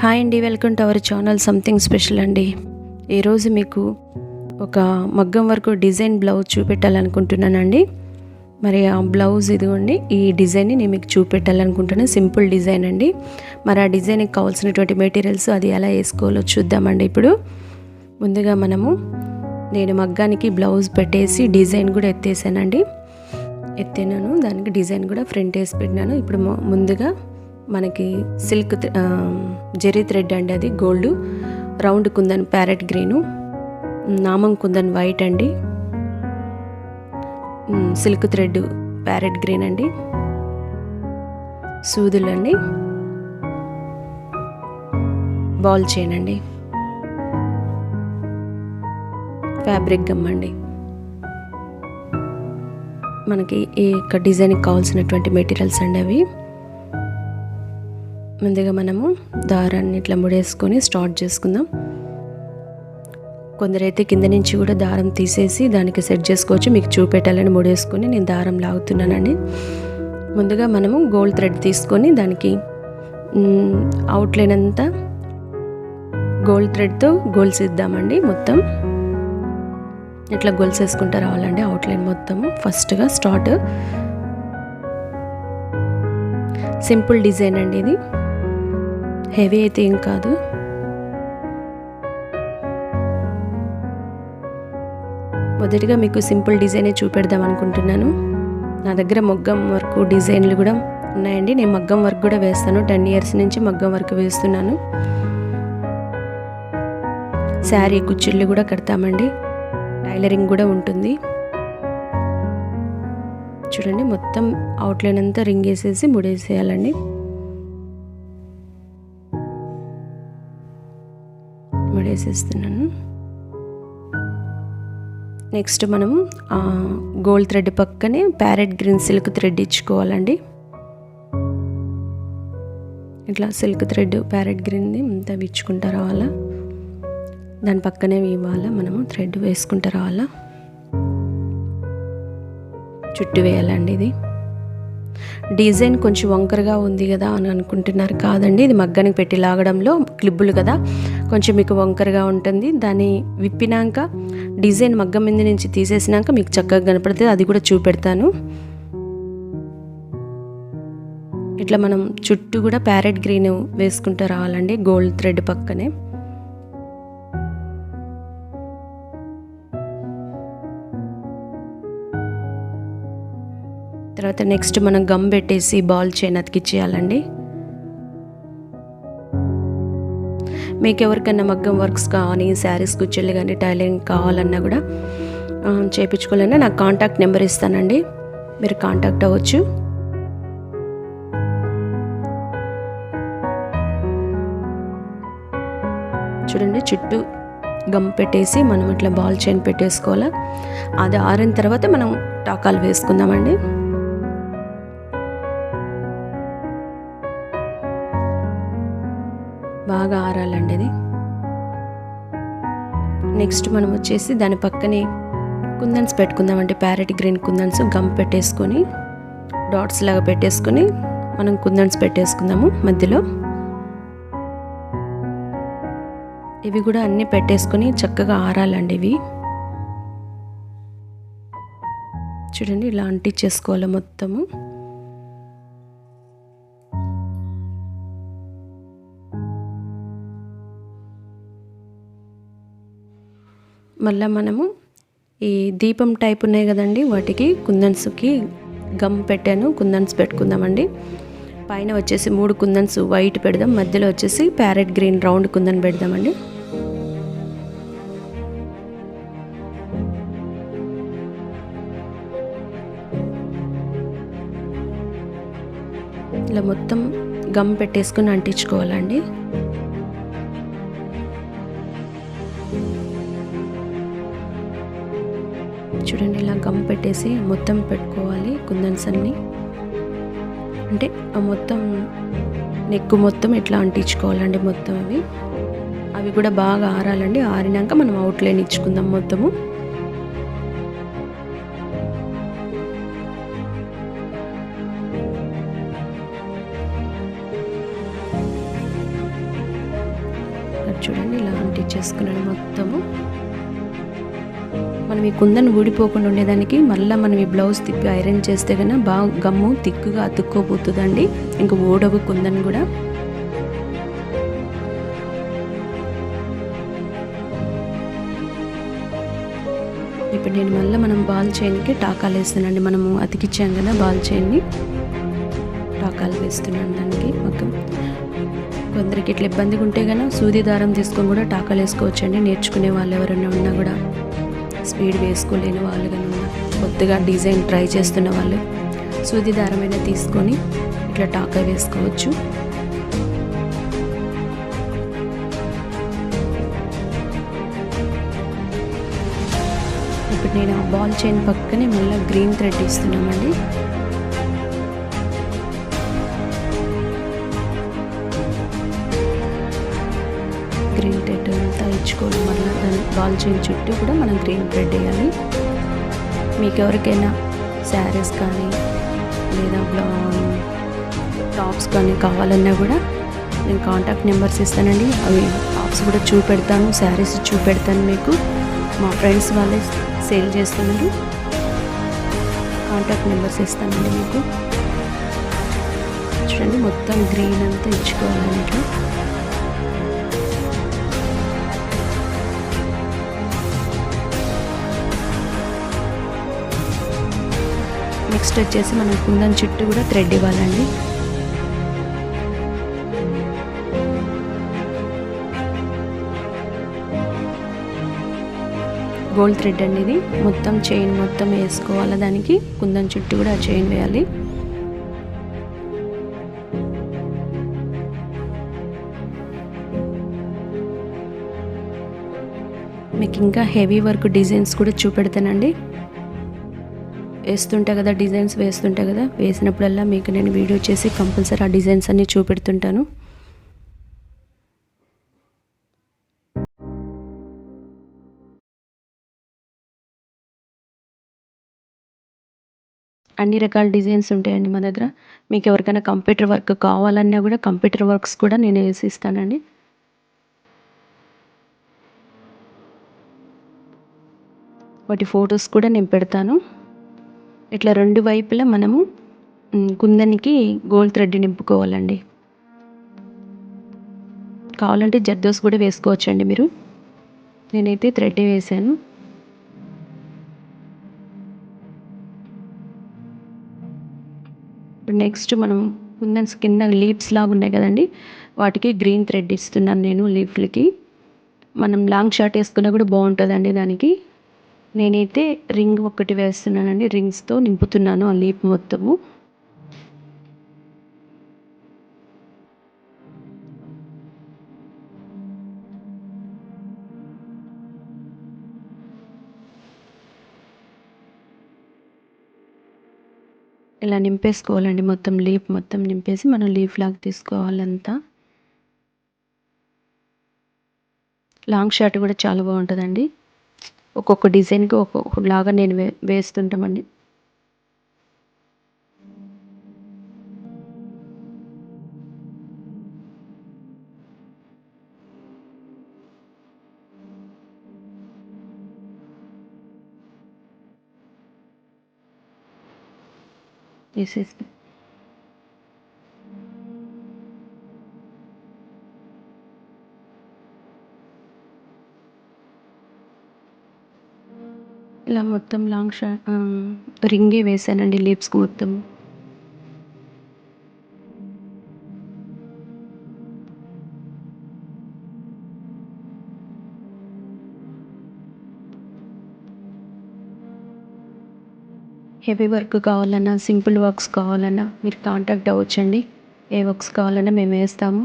Hi అండి, welcome to our channel something special అండి. ఈరోజు మీకు ఒక మగ్గం వరకు డిజైన్ బ్లౌజ్ చూపెట్టాలనుకుంటున్నానండి. మరి ఆ బ్లౌజ్ ఇదిగోండి, ఈ డిజైన్ని నేను మీకు చూపెట్టాలనుకుంటున్నాను. సింపుల్ డిజైన్ అండి. మరి ఆ డిజైన్కి కావాల్సినటువంటి మెటీరియల్స్ అది ఎలా వేసుకోవాలో చూద్దామండి. ఇప్పుడు ముందుగా నేను మగ్గానికి బ్లౌజ్ పెట్టేసి డిజైన్ కూడా ఎత్తాను. దానికి డిజైన్ కూడా ఫ్రంట్ వేసి పెట్టినాను. ఇప్పుడు ముందుగా మనకి సిల్క్ జెరీ థ్రెడ్ అండి, అది gold, round kundan parrot green, నామం కుందన్ వైట్ అండి, సిల్క్ థ్రెడ్ ప్యారెట్ గ్రీన్ అండి, సూదులు అండి, బాల్ చైన్ అండి, ఫ్యాబ్రిక్ గమ్ అండి. మనకి ఈ డిజైన్కి కావాల్సినటువంటి మెటీరియల్స్ అండి అవి. ముందుగా దారాన్ని ఇట్లా ముడేసుకొని స్టార్ట్ చేసుకుందాం. కొందరైతే కింద నుంచి కూడా దారం తీసేసి దానికి సెట్ చేసుకోవచ్చు. మీకు చూపెట్టాలని ముడేసుకొని నేను దారం లాగుతున్నానండి. ముందుగా గోల్డ్ థ్రెడ్ తీసుకొని దానికి అవుట్లైన్ అంతా గోల్డ్ థ్రెడ్తో గోల్స్ ఇద్దామండి. మొత్తం ఇట్లా గోల్స్ వేసుకుంటూ రావాలండి అవుట్లైన్ మొత్తము. ఫస్ట్గా స్టార్ట్ సింపుల్ డిజైన్ అండి, ఇది హెవీ అయితే ఏం కాదు. మొదటిగా మీకు సింపుల్ డిజైనే చూపెడదాం అనుకుంటున్నాను. నా దగ్గర మగ్గం వర్క్ డిజైన్లు కూడా ఉన్నాయండి. నేను మగ్గం వర్క్ కూడా వేస్తాను. 10 years నుంచి మగ్గం వర్క్ వేస్తున్నాను. శారీ కుచ్చిళ్ళు కూడా కడతామండి. టైలరింగ్ కూడా ఉంటుంది. చూడండి, మొత్తం అవుట్లైన్ అంతా రింగ్ వేసేసి ముడేసేయాలండి. ముడేసేస్తున్నాను. నెక్స్ట్ గోల్డ్ థ్రెడ్ పక్కనే ప్యారెట్ గ్రీన్ సిల్క్ థ్రెడ్ ఇచ్చుకోవాలండి. ఇట్లా సిల్క్ థ్రెడ్ ప్యారెట్ గ్రీన్ని అంతా ఇచ్చుకుంటూ రావాలా. దాని పక్కనే ఇవ్వాలా, థ్రెడ్ వేసుకుంటూ రావాలా. చుట్టూ వేయాలండి. ఇది డిజైన్ కొంచెం వంకరగా ఉంది కదా అని అనుకుంటున్నారు. కాదండి, ఇది మగ్గానికి పెట్టి లాగడంలో క్లిబ్బులు కదా, కొంచెం మీకు వంకరగా ఉంటుంది. దాన్ని విప్పినాక డిజైన్ మగ్గం మీద నుంచి తీసేసినాక మీకు చక్కగా కనపడుతుంది. అది కూడా చూపెడతాను. ఇట్లా చుట్టూ కూడా ప్యారెట్ గ్రీన్ వేసుకుంటూ రావాలండి గోల్డ్ థ్రెడ్ పక్కనే. తర్వాత నెక్స్ట్ గమ్ పెట్టేసి బాల్ చైన్ అతికిచ్చేయాలండి. మీకు ఎవరికైనా మగ్గం వర్క్స్ కానీ శారీస్ కుచ్చిళ్ళు కానీ టైలరింగ్ కావాలన్నా కూడా చేయించుకోవాలన్నా నాకు కాంటాక్ట్ నెంబర్ ఇస్తానండి, మీరు కాంటాక్ట్ అవ్వచ్చు. చూడండి, చుట్టూ గమ్ పెట్టేసి ఇట్లా బాల్ చైన్ పెట్టేసుకోవాలా. అది ఆరిన తర్వాత టాకాలు వేసుకుందామండి. బాగా ఆరాలండి ఇది. నెక్స్ట్ వచ్చేసి దాని పక్కనే కుందన్స్ పెట్టుకుందామంటే ప్యారెట్ గ్రీన్ కుందన్స్ గమ్ పెట్టేసుకొని డాట్స్ లాగా పెట్టేసుకొని కుందన్స్ పెట్టేసుకుందాము మధ్యలో. ఇవి కూడా అన్నీ పెట్టేసుకొని చక్కగా ఆరాలండి ఇవి. చూడండి, ఇలా అంటించేసుకోవాలి మొత్తము. మళ్ళీ ఈ దీపం టైప్ ఉన్నాయి కదండి, వాటికి కుందన్స్కి గమ్ పెట్టాను. కుందన్స్ పెట్టుకుందామండి. పైన వచ్చేసి 3 కుందన్స్ వైట్ పెడదాం, మధ్యలో వచ్చేసి ప్యారెట్ గ్రీన్ రౌండ్ కుందన్ పెడదామండి. ఇలా మొత్తం గమ్ పెట్టేసుకుని అంటించుకోవాలండి. చూడండి, ఇలా గమ్ పెట్టేసి మొత్తం పెట్టుకోవాలి కుందన్స్ అన్నీ. అంటే ఆ మొత్తం నెక్కు మొత్తం ఇట్లా అంటించుకోవాలండి మొత్తం. అవి కూడా బాగా ఆరాలండి. ఆరినాక అవుట్లైన్ ఇచ్చుకుందాం మొత్తము. చూడండి ఇలా అంటించేసుకున్నాను మొత్తము. మనం ఈ కుందన్ ఊడిపోకుండా ఉండేదానికి మళ్ళీ మనం ఈ బ్లౌజ్ తిప్పి ఐరన్ చేస్తే కన్నా బాగా గమ్ము తిక్కుగా అతుక్కోబోతుందండి, ఇంకా ఊడవు కుందన్ కూడా. ఇప్పుడు నేను మళ్ళీ మనం బాల్ చైన్కి టాకాలు వేస్తున్నానండి. మనము అతికిచ్చాం కదా బాల్ చైన్ని, టాకాలు వేస్తున్నాను దానికి మొత్తం. కొందరికి ఇట్లా ఇబ్బందిగా ఉంటే కనుక సూది దారం తీసుకొని కూడా టాకాలు వేసుకోవచ్చండి. నేర్చుకునే వాళ్ళు ఎవరైనా ఉన్నా కూడా, స్పీడ్ వేసుకోలేని వాళ్ళు కానీ ఉన్నా, కొత్తగా డిజైన్ ట్రై చేస్తున్న వాళ్ళు సూది దారమైనా తీసుకొని ఇట్లా టాకా వేసుకోవచ్చు. ఇప్పుడు నేను ఆ బాల్ చైన్ పక్కనే మళ్ళీ గ్రీన్ థ్రెడ్ ఇస్తున్నామండి. గ్రీన్ థ్రెడ్ అంతా ఇచ్చుకోవాలి. మళ్ళీ దాని బాల్ చైన్ చుట్టూ కూడా మనం గ్రీన్ థ్రెడ్ వేయాలి. మీకు ఎవరికైనా శారీస్ కానీ లేదా టాప్స్ కానీ కావాలన్నా కూడా నేను కాంటాక్ట్ నెంబర్స్ ఇస్తానండి. అవి టాప్స్ కూడా చూపెడతాను, శారీస్ చూపెడతాను. మీకు మా ఫ్రెండ్స్ వాళ్ళే సేల్ చేస్తున్నారు, కాంటాక్ట్ నెంబర్స్ ఇస్తానండి మీకు. చూడండి మొత్తం గ్రీన్ అంతా ఇచ్చుకోవాలని ఇట్లా. నెక్స్ట్ వచ్చేసి మనం కుందన్ చుట్టూ కూడా థ్రెడ్ ఇవ్వాలండి. గోల్డ్ థ్రెడ్ అనేది మొత్తం చైన్ మొత్తం వేసుకోవాలి. దానికి కుందన్ చుట్టూ కూడా ఆ చైన్ వేయాలి. మీకు ఇంకా హెవీ వర్క్ డిజైన్స్ కూడా చూపెడతానండి. వేస్తుంటా కదా, డిజైన్స్ వేస్తుంటా కదా, వేసినప్పుడల్లా మీకు నేను వీడియో చేసి కంపల్సరీ ఆ డిజైన్స్ అన్నీ చూపెడుతుంటాను. అన్ని రకాల డిజైన్స్ ఉంటాయండి మా దగ్గర. మీకు ఎవరికైనా కంప్యూటర్ వర్క్ కావాలన్నా కూడా కంప్యూటర్ వర్క్స్ కూడా నేను వేసి ఇస్తానండి. వాటి ఫొటోస్ కూడా నేను పెడతాను. ఇట్లా రెండు వైపులా మనము కుందనికి గోల్డ్ థ్రెడ్ నింపుకోవాలండి. కావాలంటే జర్దోస్ కూడా వేసుకోవచ్చండి మీరు. నేనైతే థ్రెడ్ వేసాను. ఇప్పుడు నెక్స్ట్ మనం కుందన్స్ కింద లీవ్స్ లాగా ఉన్నాయి కదండి, వాటికి గ్రీన్ థ్రెడ్ ఇస్తున్నాను నేను లీఫ్లకి. మనం లాంగ్ షార్ట్ వేసుకున్నా కూడా బాగుంటుందండి దానికి. నేనైతే రింగ్ ఒకటి వేస్తున్నానండి, రింగ్స్తో నింపుతున్నాను ఆ లీఫ్ మొత్తము. ఇలా నింపేసుకోవాలండి, మొత్తం లీఫ్ మొత్తం నింపేసి మనం లీఫ్ లాగా తీసుకోవాలంతా. లాంగ్ షార్ట్ కూడా చాలా బాగుంటుందండి. ఒక్కొక్క డిజైన్కి ఒక్కొక్కలాగా నేను వేస్తుంటామండి. వేసేసి ఇలా మొత్తం లాంగ్ షార్ట్ రింగే వేసానండి లీవ్స్కి మొత్తం. హెవీ వర్క్ కావాలన్నా, సింపుల్ వర్క్స్ కావాలన్నా మీరు కాంటాక్ట్ అవ్వచ్చండి. ఏ వర్క్స్ కావాలన్నా మేము వేస్తాము.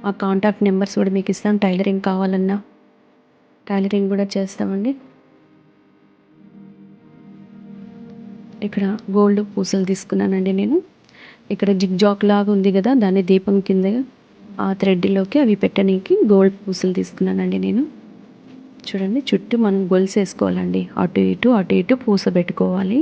మా కాంటాక్ట్ నెంబర్స్ కూడా మీకు ఇస్తాం. టైలరింగ్ కావాలన్నా టైలరింగ్ కూడా చేస్తామండి. ఇక్కడ గోల్డ్ పూసలు తీసుకున్నానండి నేను. ఇక్కడ జిగ్జాక్ లాగా ఉంది కదా, దాన్ని దీపం కింద ఆ థ్రెడ్లోకి అవి పెట్టడానికి గోల్డ్ పూసలు తీసుకున్నానండి నేను. చూడండి చుట్టూ మనం గొలుసు వేసుకోవాలండి, అటు ఇటు పూస పెట్టుకోవాలి.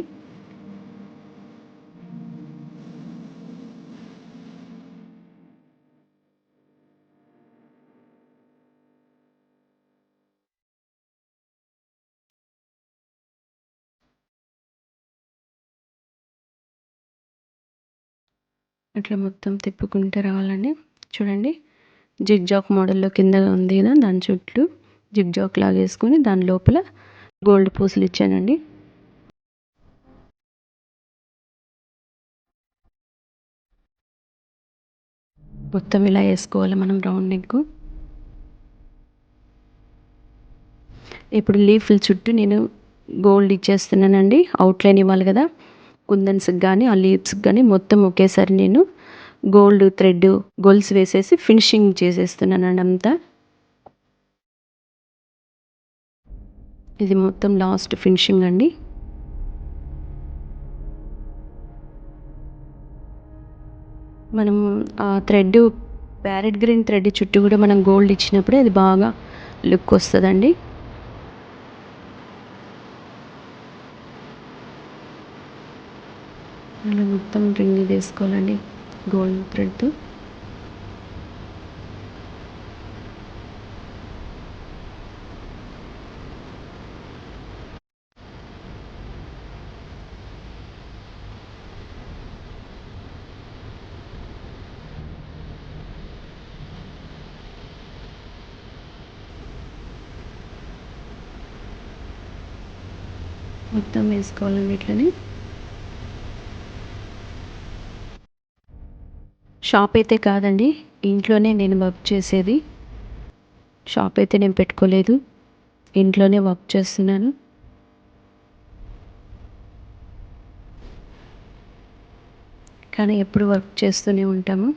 అట్లా మొత్తం తిప్పుకుంటే రావాలండి. చూడండి జిగ్జాగ్ మోడల్‌లో కింద ఉంది కదా! దాని చుట్టూ జిగ్జాగ్ లాగా వేసుకొని దాని లోపల గోల్డ్ పూసలు ఇచ్చానండి. మొత్తం ఇలా వేసుకోవాలి మనం రౌండ్ నెక్. ఇప్పుడు లీఫ్ల చుట్టూ నేను గోల్డ్ ఇచ్చేస్తున్నానండి. అవుట్లైన్ ఇవ్వాలి కదా! కుందన్స్కి కానీ ఆ లీవ్స్కి కానీ మొత్తం ఒకేసారి నేను గోల్డ్ థ్రెడ్ గొలుసు వేసేసి ఫినిషింగ్ చేసేస్తున్నానండి అంతా. ఇది మొత్తం లాస్ట్ ఫినిషింగ్ అండి. మనం ఆ థ్రెడ్ ప్యారెట్ గ్రీన్ థ్రెడ్ చుట్టూ కూడా మనం గోల్డ్ ఇచ్చినప్పుడే అది బాగా లుక్ వస్తుందండి. అలా మొత్తం రింగ్ వేసుకోవాలండి గోల్డ్ థ్రెడ్తో. మొత్తం వేసుకోవాలండి ఇట్లని. షాప్ అయితే కాదండి, ఇంట్లోనే నేను వర్క్ చేసేది. షాప్ అయితే నేను పెట్టుకోలేదు, ఇంట్లోనే వర్క్ చేస్తున్నాను. కానీ ఎప్పుడు వర్క్ చేస్తూనే ఉంటాము.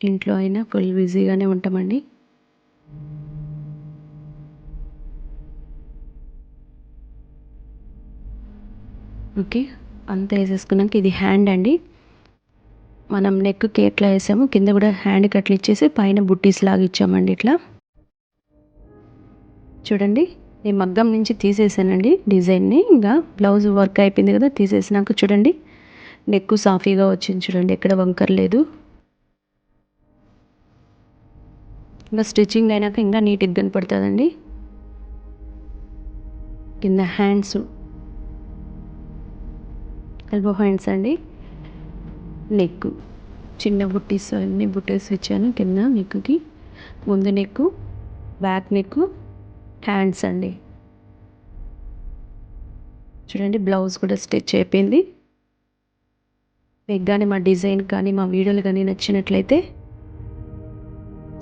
ఇంట్లో అయినా ఫుల్ బిజీగానే ఉంటామండి. ఓకే, అంతా వేసేసుకున్నాక ఇది హ్యాండ్ అండి. మనం నెక్కి ఎట్లా వేసామో కింద కూడా హ్యాండ్కి అట్లా ఇచ్చేసి పైన బుట్టీస్ లాగా ఇచ్చామండి. ఇట్లా చూడండి, నేను మగ్గం నుంచి తీసేసానండి డిజైన్ని. ఇంకా బ్లౌజ్ వర్క్ అయిపోయింది కదా, తీసేసినాక చూడండి నెక్ సాఫీగా వచ్చింది. చూడండి ఎక్కడ వంకర లేదు. ఇంకా స్టిచ్చింగ్ అయినాక ఇంకా నీట్గా కనపడుతుందండి. కింద హ్యాండ్స్, ఎల్బో హ్యాండ్స్ అండి. నెక్ చిన్న బుట్టీస్, అన్ని బుట్టీస్ ఇచ్చాను కింద నెక్కి. ముందు నెక్, బ్యాక్ నెక్, హ్యాండ్స్ అండి. చూడండి బ్లౌజ్ కూడా స్టిచ్ అయిపోయింది. మీకు కానీ మా డిజైన్ కానీ మా వీడియోలు కానీ నచ్చినట్లయితే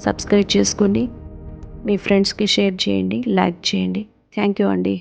సబ్స్క్రైబ్ చేసుకోండి, మీ ఫ్రెండ్స్కి షేర్ చేయండి, లైక్ చేయండి. థ్యాంక్ యూ అండి.